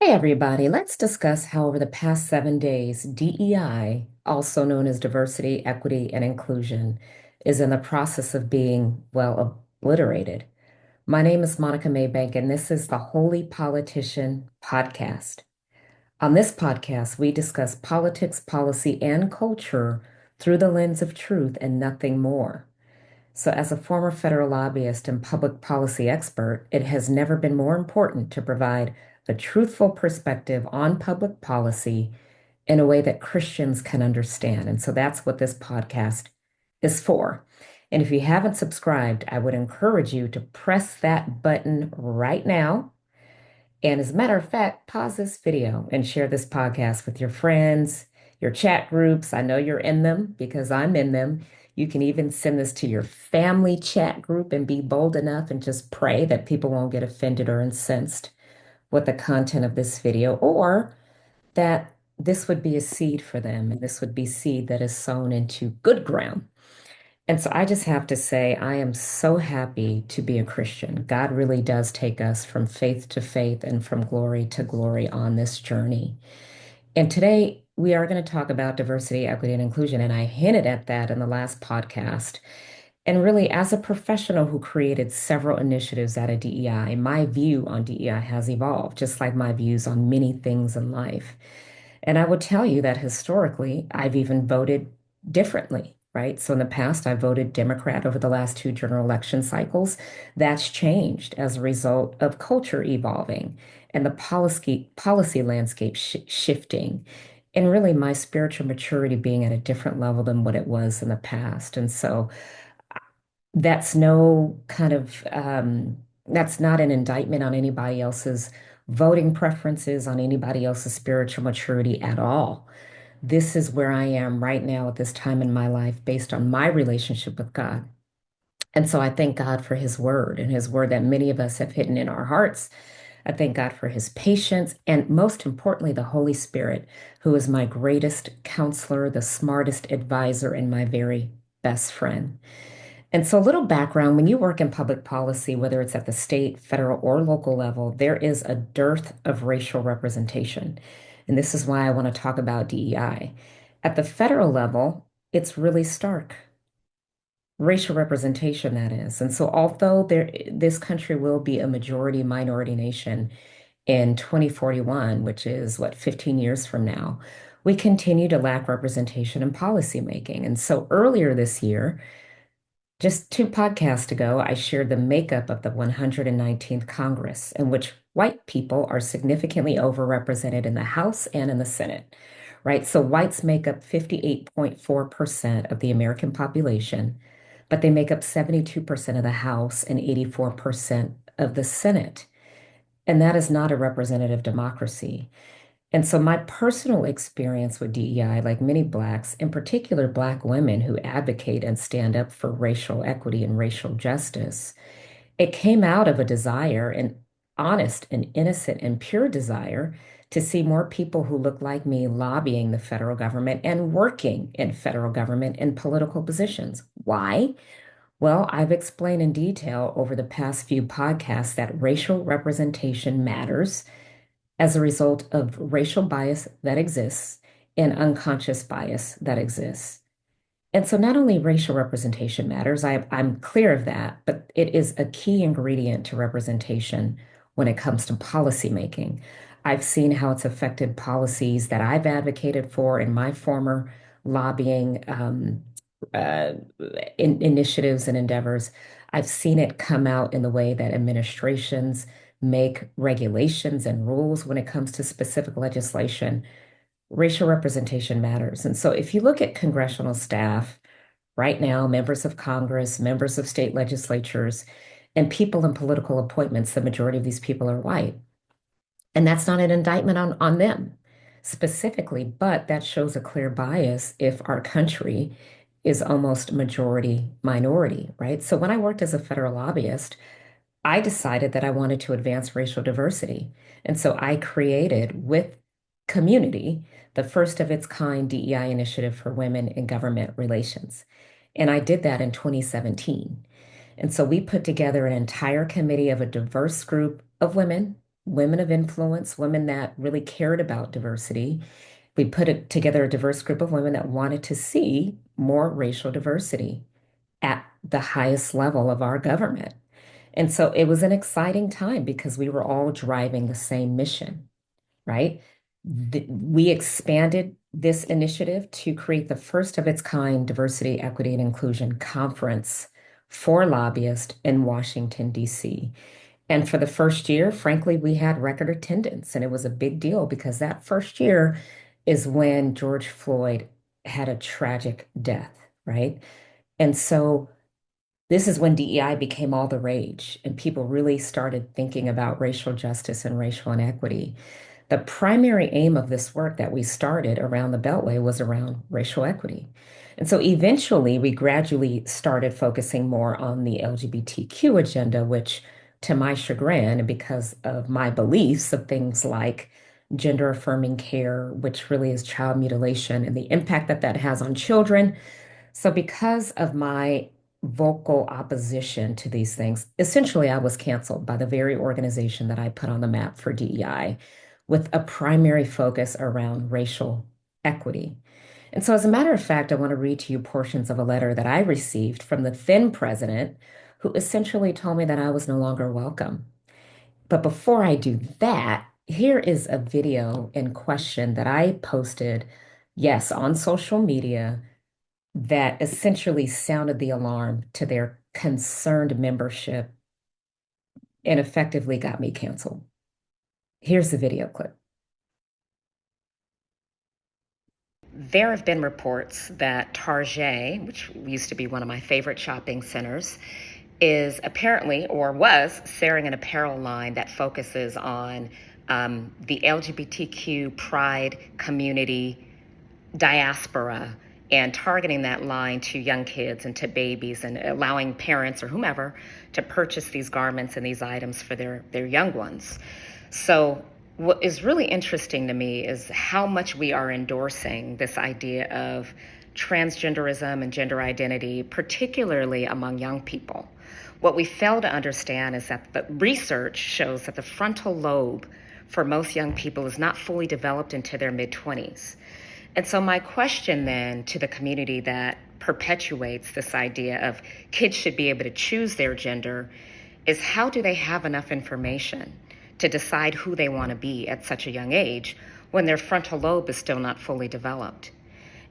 Hey everybody, let's discuss how over the past 7 days, DEI, also known as diversity, equity, and inclusion, is in the process of being, well, obliterated. My name is Monica Maybank, and this is the Holy Politician Podcast. On this podcast, we discuss politics, policy, and culture through the lens of truth and nothing more. So, as a former federal lobbyist and public policy expert, it has never been more important to provide a truthful perspective on public policy in a way that Christians can understand. And so that's what this podcast is for. And if you haven't subscribed, I would encourage you to press that button right now and as a matter of fact, pause this video and share this podcast with your friends, your chat groups. I know you're in them because I'm in them. You can even send this to your family chat group and be bold enough and just pray that people won't get offended or incensed with the content of this video, or that this would be a seed for them and this would be seed that is sown into good ground. And so I just have to say, I am so happy to be a Christian. God really does take us from faith to faith and from glory to glory on this journey. And today we are going to talk about diversity, equity, and inclusion. And I hinted at that in the last podcast. And really, as a professional who created several initiatives out of DEI, my view on DEI has evolved, just like my views on many things in life. And I would tell you that historically, I've even voted differently, right? So in the past, I voted Democrat over the last two general election cycles. That's changed as a result of culture evolving and the policy landscape shifting, and really my spiritual maturity being at a different level than what it was in the past. And so that's no kind of that's not an indictment on anybody else's voting preferences, on anybody else's spiritual maturity at all. This is where I am right now at this time in my life based on my relationship with God. And so I thank God for his word and his word that many of us have hidden in our hearts. I thank God for his patience and most importantly, the Holy Spirit, who is my greatest counselor, the smartest advisor, and my very best friend. And so, a little background, when you work in public policy, whether it's at the state, federal, or local level, there is a dearth of racial representation. And this is why I want to talk about DEI. At the federal level, it's really stark. Racial representation, that is. And so, although this country will be a majority minority nation in 2041, which is what, 15 years from now, we continue to lack representation in policymaking. And so, earlier this year, just two podcasts ago, I shared the makeup of the 119th Congress, in which white people are significantly overrepresented in the House and in the Senate, right? So whites make up 58.4% of the American population, but they make up 72% of the House and 84% of the Senate. And that is not a representative democracy. And so my personal experience with DEI, like many Blacks, in particular Black women who advocate and stand up for racial equity and racial justice, it came out of a desire, an honest and innocent and pure desire to see more people who look like me lobbying the federal government and working in federal government in political positions. Why? Well, I've explained in detail over the past few podcasts that racial representation matters as a result of racial bias that exists and unconscious bias that exists. And so not only racial representation matters, I'm clear of that, but it is a key ingredient to representation when it comes to policy making. I've seen how it's affected policies that I've advocated for in my former lobbying uh, initiatives and endeavors. I've seen it come out in the way that administrations make regulations and rules when it comes to specific legislation. Racial representation matters. And so if you look at congressional staff right now, members of Congress, members of state legislatures, and people in political appointments, the majority of these people are white. And that's not an indictment on them specifically, but that shows a clear bias if our country is almost majority minority, right? So when I worked as a federal lobbyist, I decided that I wanted to advance racial diversity. And so I created with community the first of its kind DEI initiative for women in government relations. And I did that in 2017. And so we put together an entire committee of a diverse group of women, women of influence, women that really cared about diversity. We put it together a diverse group of women that wanted to see more racial diversity at the highest level of our government. And so it was an exciting time because we were all driving the same mission, right? We expanded this initiative to create the first of its kind diversity, equity, and inclusion conference for lobbyists in Washington, D.C. And for the first year, frankly, we had record attendance, and it was a big deal because that first year is when George Floyd had a tragic death, right? And so this is when DEI became all the rage, and people really started thinking about racial justice and racial inequity. The primary aim of this work that we started around the Beltway was around racial equity. And so eventually we gradually started focusing more on the LGBTQ agenda, which to my chagrin, and because of my beliefs of things like gender affirming care, which really is child mutilation and the impact that that has on children. So because of my vocal opposition to these things, essentially I was canceled by the very organization that I put on the map for DEI with a primary focus around racial equity. And so, as a matter of fact, I want to read to you portions of a letter that I received from the then president, who essentially told me that I was no longer welcome. But before I do that, here is a video in question that I posted, yes, on social media that essentially sounded the alarm to their concerned membership and effectively got me canceled. Here's the video clip. There have been reports that Target, which used to be one of my favorite shopping centers, is apparently or was sharing an apparel line that focuses on the LGBTQ pride community diaspora and targeting that line to young kids and to babies and allowing parents or whomever to purchase these garments and these items for their young ones. So what is really interesting to me is how much we are endorsing this idea of transgenderism and gender identity, particularly among young people. What we fail to understand is that the research shows that the frontal lobe for most young people is not fully developed into their mid-20s. And so my question then to the community that perpetuates this idea of kids should be able to choose their gender is how do they have enough information to decide who they want to be at such a young age when their frontal lobe is still not fully developed?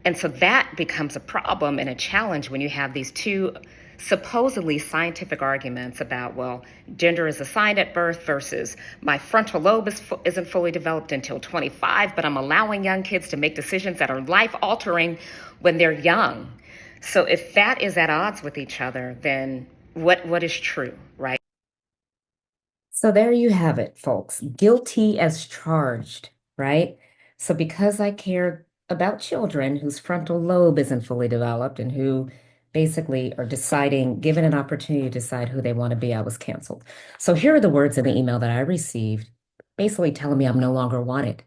And so that becomes a problem and a challenge when you have these two supposedly scientific arguments about, well, gender is assigned at birth versus my frontal lobe isn't fully developed until 25, but I'm allowing young kids to make decisions that are life altering when they're young. So if that is at odds with each other, then what is true, right? So there you have it, folks. Guilty as charged, right? So because I care about children whose frontal lobe isn't fully developed and who basically are deciding, given an opportunity to decide who they want to be, I was canceled. So here are the words in the email that I received, basically telling me I'm no longer wanted.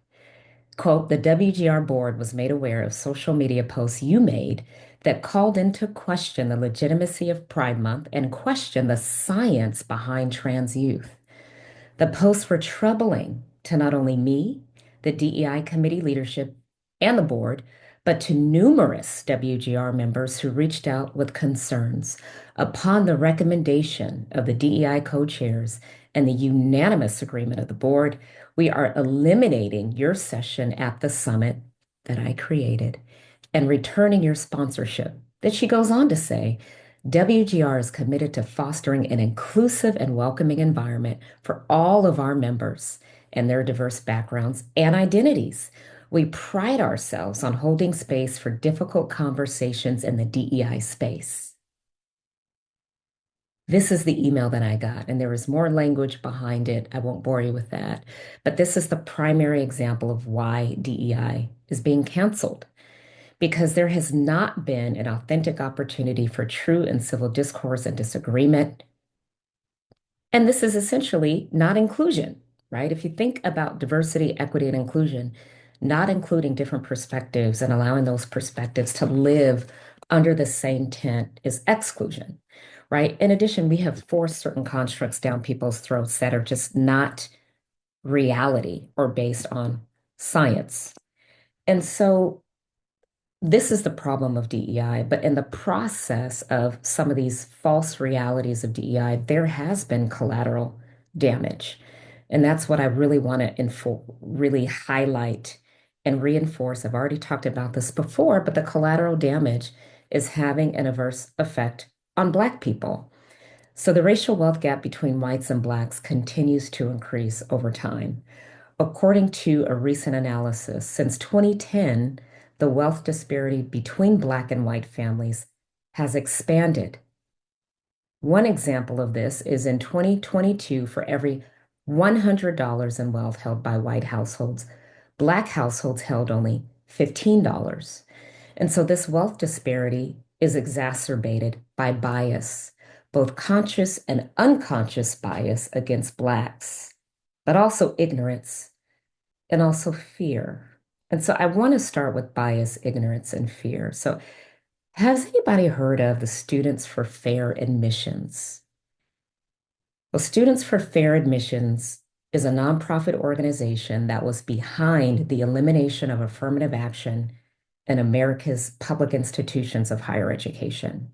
Quote, the WGR board was made aware of social media posts you made that called into question the legitimacy of Pride Month and questioned the science behind trans youth. The posts were troubling to not only me, the DEI committee leadership, and the board, but to numerous WGR members who reached out with concerns. Upon the recommendation of the DEI co-chairs and the unanimous agreement of the board, we are eliminating your session at the summit that I created and returning your sponsorship. That she goes on to say, WGR is committed to fostering an inclusive and welcoming environment for all of our members and their diverse backgrounds and identities. We pride ourselves on holding space for difficult conversations in the DEI space. This is the email that I got, and there is more language behind it. I won't bore you with that. But this is the primary example of why DEI is being canceled, because there has not been an authentic opportunity for true and civil discourse and disagreement. And this is essentially not inclusion, right? If you think about diversity, equity, and inclusion, not including different perspectives and allowing those perspectives to live under the same tent is exclusion, right? In addition, we have forced certain constructs down people's throats that are just not reality or based on science. And so this is the problem of DEI, but in the process of some of these false realities of DEI, there has been collateral damage. And that's what I really want to really highlight and reinforce. I've already talked about this before, but the collateral damage is having an adverse effect on Black people. So the racial wealth gap between whites and Blacks continues to increase over time. According to a recent analysis, since 2010, the wealth disparity between Black and white families has expanded. One example of this is in 2022, for every $100 in wealth held by white households, Black households held only $15. And so this wealth disparity is exacerbated by bias, both conscious and unconscious bias against Blacks, but also ignorance and also fear. And so I want to start with bias, ignorance, and fear. So, has anybody heard of the Students for Fair Admissions? Well, Students for Fair Admissions is a nonprofit organization that was behind the elimination of affirmative action in America's public institutions of higher education.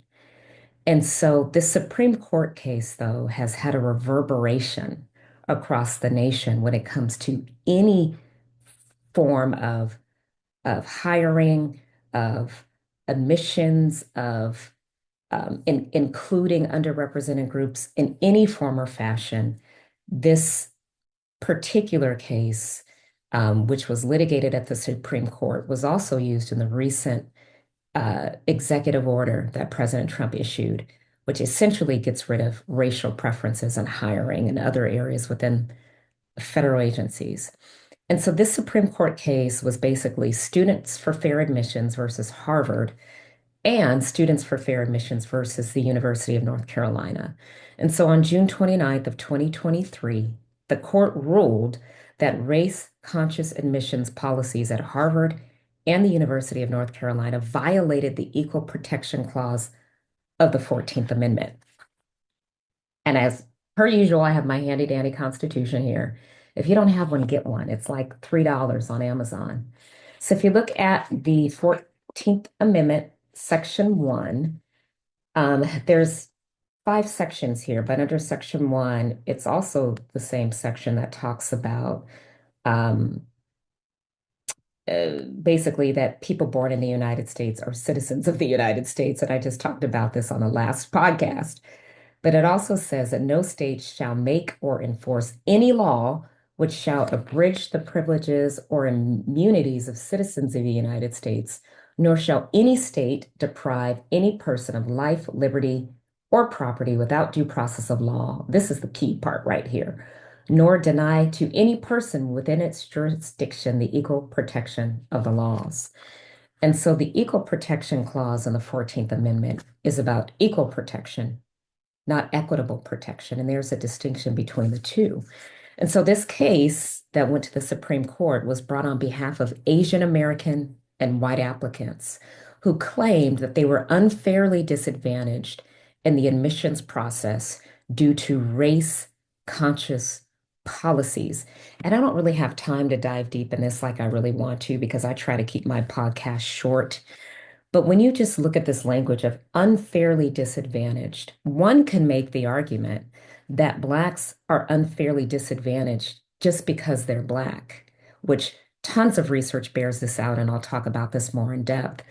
And so this Supreme Court case, though, has had a reverberation across the nation when it comes to any form of hiring, of admissions, of including underrepresented groups in any form or fashion. This particular case, which was litigated at the Supreme Court, was also used in the recent executive order that President Trump issued, which essentially gets rid of racial preferences in hiring and other areas within federal agencies. And so this Supreme Court case was basically Students for Fair Admissions versus Harvard and Students for Fair Admissions versus the University of North Carolina. And so on June 29th of 2023, the court ruled that race-conscious admissions policies at Harvard and the University of North Carolina violated the Equal Protection Clause of the 14th Amendment. And as per usual, I have my handy dandy Constitution here. If you don't have one, get one. It's like $3 on Amazon. So if you look at the 14th Amendment, Section 1, there's 5 sections here, but under Section 1, it's also the same section that talks about um, basically that people born in the United States are citizens of the United States. And I just talked about this on the last podcast. But it also says that no state shall make or enforce any law which shall abridge the privileges or immunities of citizens of the United States, nor shall any state deprive any person of life, liberty, or property without due process of law. This is the key part right here. Nor deny to any person within its jurisdiction the equal protection of the laws. And so the Equal Protection Clause in the 14th Amendment is about equal protection, not equitable protection. And there's a distinction between the two. And so this case that went to the Supreme Court was brought on behalf of Asian American and white applicants who claimed that they were unfairly disadvantaged in the admissions process due to race-conscious policies. And I don't really have time to dive deep in this like I really want to because I try to keep my podcast short. But when you just look at this language of unfairly disadvantaged, one can make the argument that Blacks are unfairly disadvantaged just because they're Black, which tons of research bears this out, and I'll talk about this more in depth.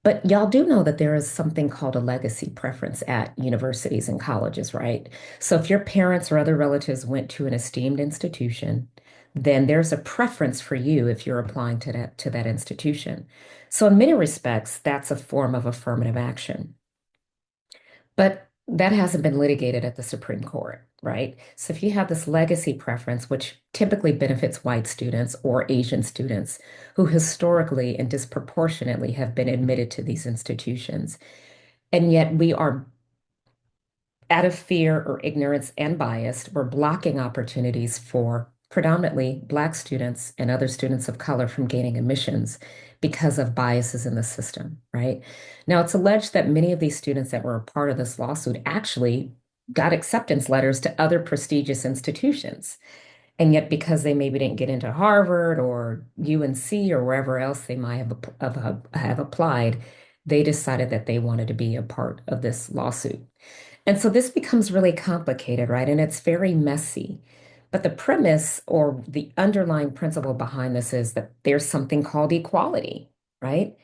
But y'all do know that there is something called a legacy preference at universities and colleges, right? So if your parents or other relatives went to an esteemed institution, then there's a preference for you if you're applying to that institution. So in many respects, that's a form of affirmative action. But that hasn't been litigated at the Supreme Court, right? So if you have this legacy preference, which typically benefits white students or Asian students who historically and disproportionately have been admitted to these institutions, and yet we are out of fear or ignorance and bias, we're blocking opportunities for predominantly Black students and other students of color from gaining admissions because of biases in the system, right? Now, it's alleged that many of these students that were a part of this lawsuit actually got acceptance letters to other prestigious institutions. And yet, because they maybe didn't get into Harvard or UNC or wherever else they might have applied, they decided that they wanted to be a part of this lawsuit. And so this becomes really complicated, right? And it's very messy. But the premise or the underlying principle behind this is that there's something called equality, right?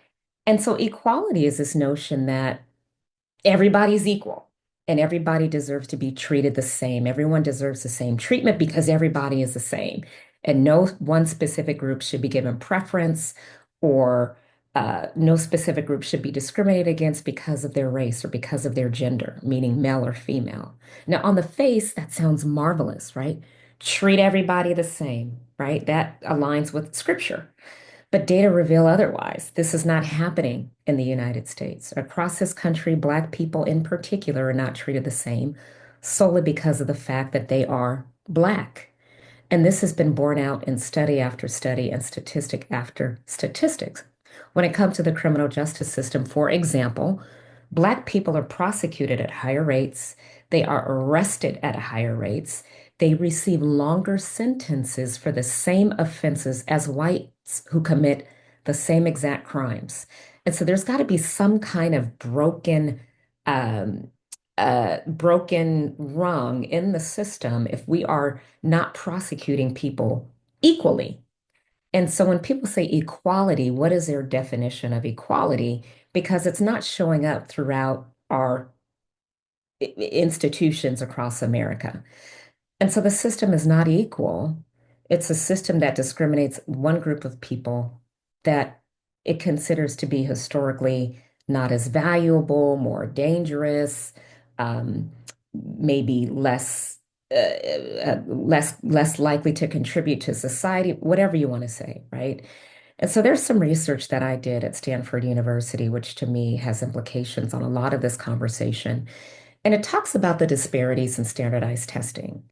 And so equality is this notion that everybody's equal and everybody deserves to be treated the same. Everyone deserves the same treatment because everybody is the same. And no one specific group should be given preference or no specific group should be discriminated against because of their race or because of their gender, meaning male or female. Now, on the face, that sounds marvelous, right? Treat everybody the same, right? That aligns with scripture. But data reveal otherwise. This is not happening in the United States. Across this country, Black people in particular are not treated the same solely because of the fact that they are Black. And this has been borne out in study after study and statistic after statistics. When it comes to the criminal justice system, for example, Black people are prosecuted at higher rates. They are arrested at higher rates. They receive longer sentences for the same offenses as whites who commit the same exact crimes. And so there's got to be some kind of um, broken rung in the system if we are not prosecuting people equally. And so when people say equality, what is their definition of equality? Because it's not showing up throughout our institutions across America. And so the system is not equal. It's a system that discriminates one group of people that it considers to be historically not as valuable, more dangerous, um, maybe less likely to contribute to society, whatever you want to say, right? And so there's some research that I did at Stanford University, which to me has implications on a lot of this conversation. And it talks about the disparities in standardized testing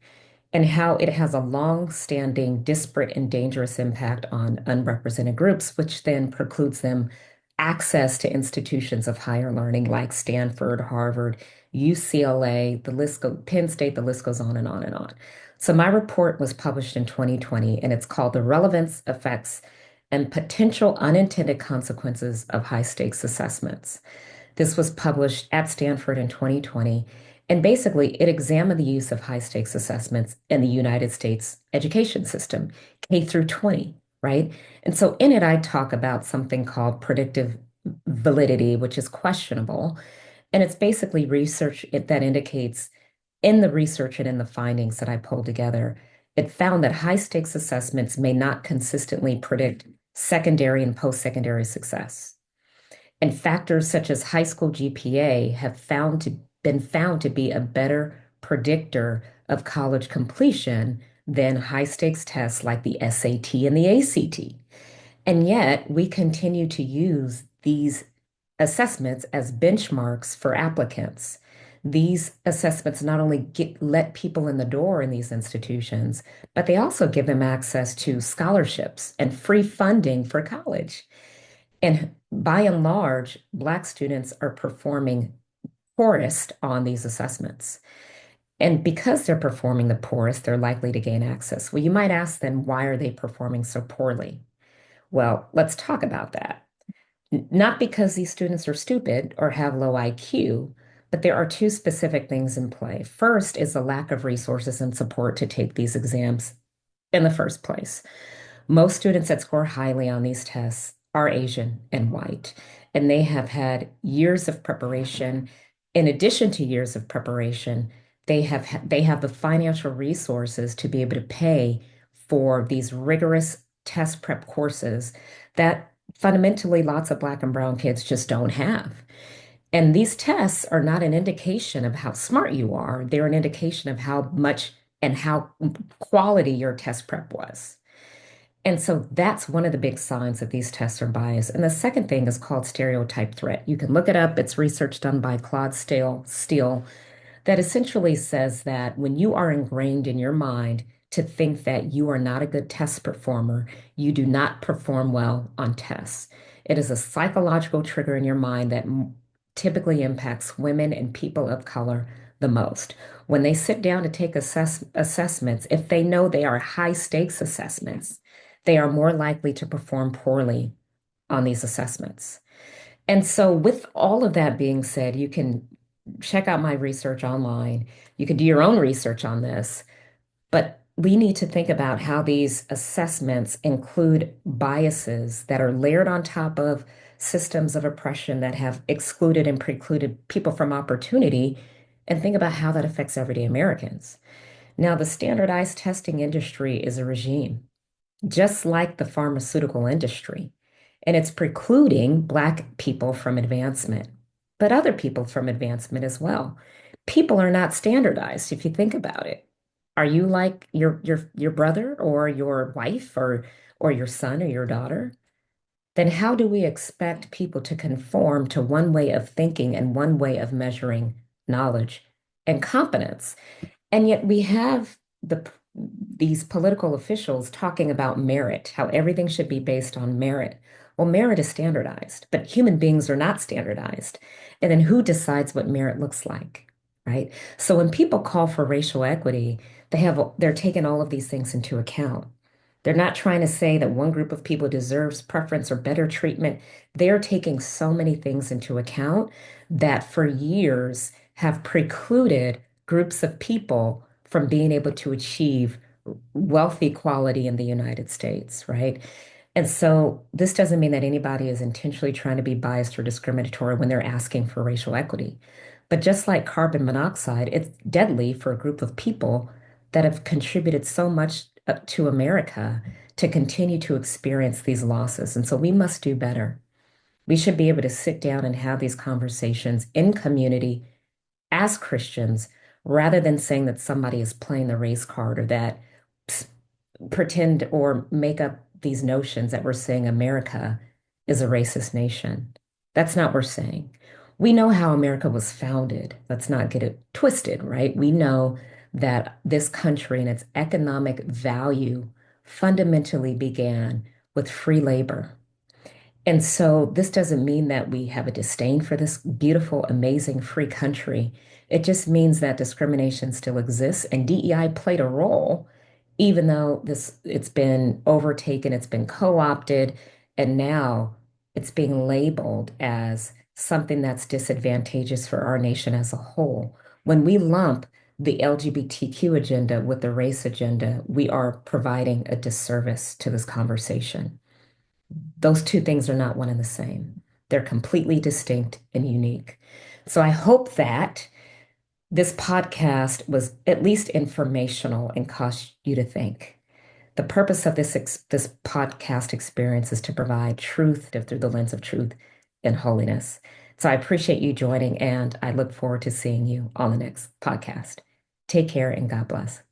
and how it has a long-standing, disparate, and dangerous impact on unrepresented groups, which then precludes them access to institutions of higher learning like Stanford, Harvard, UCLA, Penn State, the list goes on and on and on. So my report was published in 2020, and it's called The Relevance, Effects, and Potential Unintended Consequences of High Stakes Assessments. This was published at Stanford in 2020. And basically, it examined the use of high stakes assessments in the United States education system, K through 20, right? And so in it, I talk about something called predictive validity, which is questionable. And it's basically research that indicates in the research and in the findings that I pulled together, it found that high stakes assessments may not consistently predict secondary and post-secondary success. And factors such as high school GPA have been found to be a better predictor of college completion than high stakes tests like the SAT and the ACT. And yet we continue to use these assessments as benchmarks for applicants. These assessments not only let people in the door in these institutions, but they also give them access to scholarships and free funding for college. And by and large, Black students are performing poorest on these assessments. And because they're performing the poorest, they're likely to gain access. Well, you might ask then, why are they performing so poorly? Well, let's talk about that. Not because these students are stupid or have low IQ, but there are two specific things in play. First is the lack of resources and support to take these exams in the first place. Most students that score highly on these tests are Asian and white, and they have had years of preparation. In addition to years of preparation, they have the financial resources to be able to pay for these rigorous test prep courses that fundamentally lots of Black and brown kids just don't have. And these tests are not an indication of how smart you are. They're an indication of how much and how quality your test prep was. And so that's one of the big signs that these tests are biased. And the second thing is called stereotype threat. You can look it up. It's research done by Steele, that essentially says that when you are ingrained in your mind to think that you are not a good test performer, you do not perform well on tests. It is a psychological trigger in your mind that typically impacts women and people of color the most. When they sit down to take assessments, if they know they are high stakes assessments, they are more likely to perform poorly on these assessments. And so, with all of that being said, you can check out my research online. You can do your own research on this, but we need to think about how these assessments include biases that are layered on top of systems of oppression that have excluded and precluded people from opportunity, and think about how that affects everyday Americans. Now, the standardized testing industry is a regime just like the pharmaceutical industry. And it's precluding Black people from advancement, but other people from advancement as well. People are not standardized if you think about it. Are you like your brother or your wife or your son or your daughter? Then how do we expect people to conform to one way of thinking and one way of measuring knowledge and competence? And yet we have these political officials talking about merit, how everything should be based on merit. Well, merit is standardized, but human beings are not standardized. And then who decides what merit looks like, right? So when people call for racial equity, they're taking all of these things into account. They're not trying to say that one group of people deserves preference or better treatment. They're taking so many things into account that for years have precluded groups of people from being able to achieve wealth equality in the United States, right? And so this doesn't mean that anybody is intentionally trying to be biased or discriminatory when they're asking for racial equity. But just like carbon monoxide, it's deadly for a group of people that have contributed so much to America to continue to experience these losses. And so we must do better. We should be able to sit down and have these conversations in community as Christians rather than saying that somebody is playing the race card or that pretend or make up these notions that we're saying America is a racist nation. That's not what we're saying. We know how America was founded. Let's not get it twisted, right? We know that this country and its economic value fundamentally began with free labor. And so this doesn't mean that we have a disdain for this beautiful, amazing, free country. It just means that discrimination still exists and DEI played a role, even though it's been overtaken, it's been co-opted, and now it's being labeled as something that's disadvantageous for our nation as a whole. When we lump the LGBTQ agenda with the race agenda, we are providing a disservice to this conversation. Those two things are not one and the same. They're completely distinct and unique. So I hope that this podcast was at least informational and caused you to think. The purpose of this podcast experience is to provide truth through the lens of truth and holiness. So I appreciate you joining, and I look forward to seeing you on the next podcast. Take care and God bless.